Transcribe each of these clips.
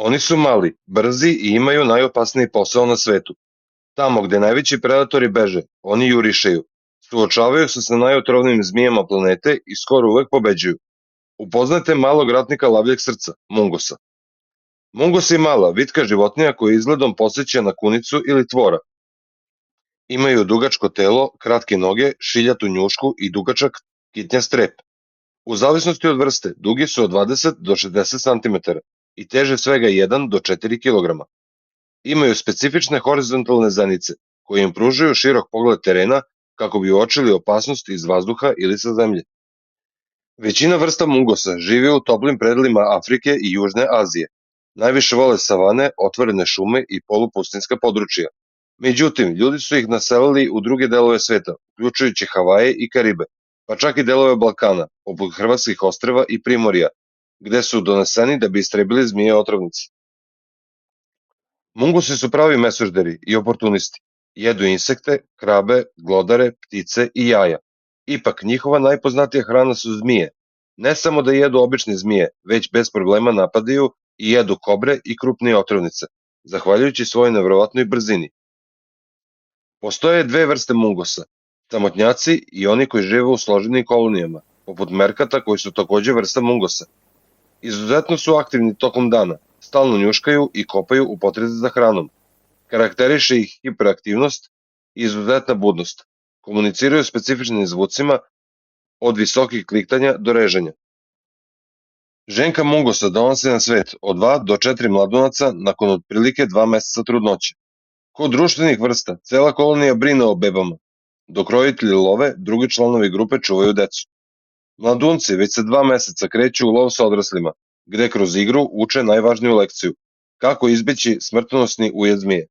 Oni su mali, brzi i imaju najopasniji posao na svetu. Tamo gde najveći predatori beže, oni jurišaju. Suočavaju se sa najotrovnijim zmijama planete i skoro uvek pobeđuju. Upoznajte malog ratnika lavljeg srca, mungosa. Mungos je mala, vitka životinja koja izgledom podseća na kunicu ili tvora. Imaju dugačko telo, kratke noge, šiljatu njušku i dugačak kitnjast rep. U zavisnosti od vrste, dugi su od 20 do 60 cm i teže svega 1 do 4 kg. Imaju specifične horizontalne zenice koje im pružaju širok pogled terena kako bi uočili opasnost iz vazduha ili sa zemlje. Većina vrsta mungosa živi u toplim predelima Afrike i Južne Azije. Najviše vole savane, otvorene šume i polupustinjska područja. Međutim, ljudi su ih naselili u druge delove sveta, uključujući Havaje i Karibe, pa čak i delove Balkana, poput Hrvatskih ostrva i Primorja, gde su doneseni da bi istrebili zmije otrovnici. Mungusi su pravi mesožderi i oportunisti. Jedu insekte, krabe, glodare, ptice i jaja. Ipak, njihova najpoznatija hrana su zmije. Ne samo da jedu obične zmije, već bez problema napadaju i jedu kobre i krupnije otrovnice, zahvaljujući svojoj neverovatnoj brzini. Postoje dve vrste mungosa, samotnjaci i oni koji žive u složenim kolonijama, poput merkata koji su takođe vrsta mungosa. Izuzetno su aktivni tokom dana, stalno njuškaju i kopaju u potrazi za hranom. Karakteriše ih hiperaktivnost i izuzetna budnost. Komuniciraju specifičnim zvucima od visokih kliktanja do reženja. Ženka mungosa donosi na svet od 2 do 4 mladunaca nakon otprilike 2 meseca trudnoće. Kod društvenih vrsta, cela kolonija brine o bebama, dok roditelji love, drugi članovi grupe čuvaju decu. Mladunci već sa 2 meseca kreću u lov sa odraslima, gde kroz igru uče najvažniju lekciju, kako izbeći smrtonosni ujed zmije.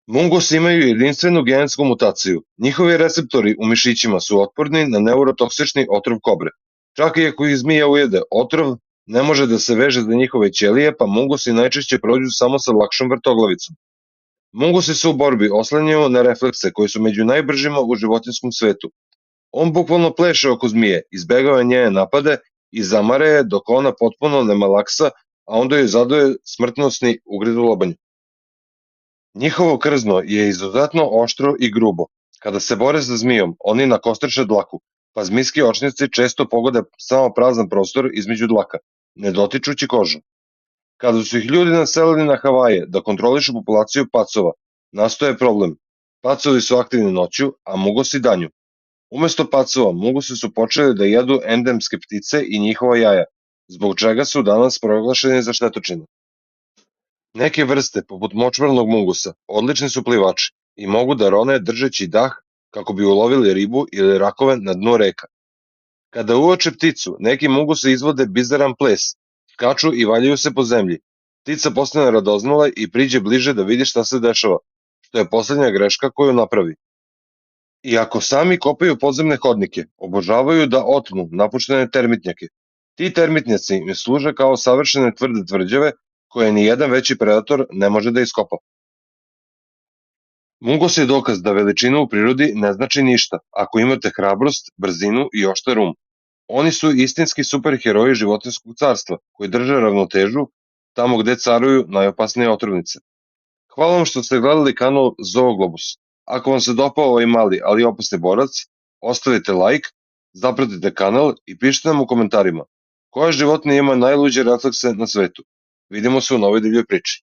Mungosi imaju jedinstvenu genetsku mutaciju. Njihovi receptori u mišićima su otporni na neurotoksični otrov kobre. Čak i ako ih zmija ujede, otrov ne može da se veže za njihove ćelije, pa mungosi najčešće prođu samo sa lakšom vrtoglavicom. Mungosi se u borbi oslanjaju na reflekse koji su među najbržima u životinjskom svetu. On bukvalno pleše oko zmije, izbegava njene napade i zamare je dok ona potpuno ne malaksa, a onda joj zaduje smrtnosni ugrid u lobanju. Njihovo krzno je izuzetno oštro i grubo. Kada se bore sa zmijom, oni nakostrče dlaku, pa zmijski očnici često pogode samo prazan prostor između dlaka, ne dotičući kožu. Kada su ih ljudi naselili na Havaje da kontrolišu populaciju pacova, nastoje problem. Pacovi su aktivni noću, a mungosi danju. Umesto pacova, mungosi su počeli da jedu endemske ptice i njihova jaja, zbog čega su danas proglašeni za štetočine. Neke vrste, poput močvarnog mungosa, odlični su plivači i mogu da rone držeći dah kako bi ulovili ribu ili rakove na dnu reka. Kada uoče pticu, neki mungosi izvode bizaran ples, skaču i valjaju se po zemlji. Ptica postane radoznala i priđe bliže da vidi šta se dešava, što je poslednja greška koju napravi. Iako sami kopaju podzemne hodnike, obožavaju da otmu napuštene termitnjake. Ti termitnjaci im služe kao savršene tvrde tvrđave koje ni jedan veći predator ne može da iskopa. Mungos je dokaz da veličina u prirodi ne znači ništa ako imate hrabrost, brzinu i oštar um. Oni su istinski superheroji životinjskog carstva koji drže ravnotežu tamo gde caruju najopasnije otrovnice. Hvala vam što ste gledali kanal Zooglobus. Ako vam se dopao ovaj mali ali opasni borac, ostavite like, zapratite kanal i pišite nam u komentarima koja životinja ima najluđe reflekse na svetu. Vidimo se u novoj divljoj priči.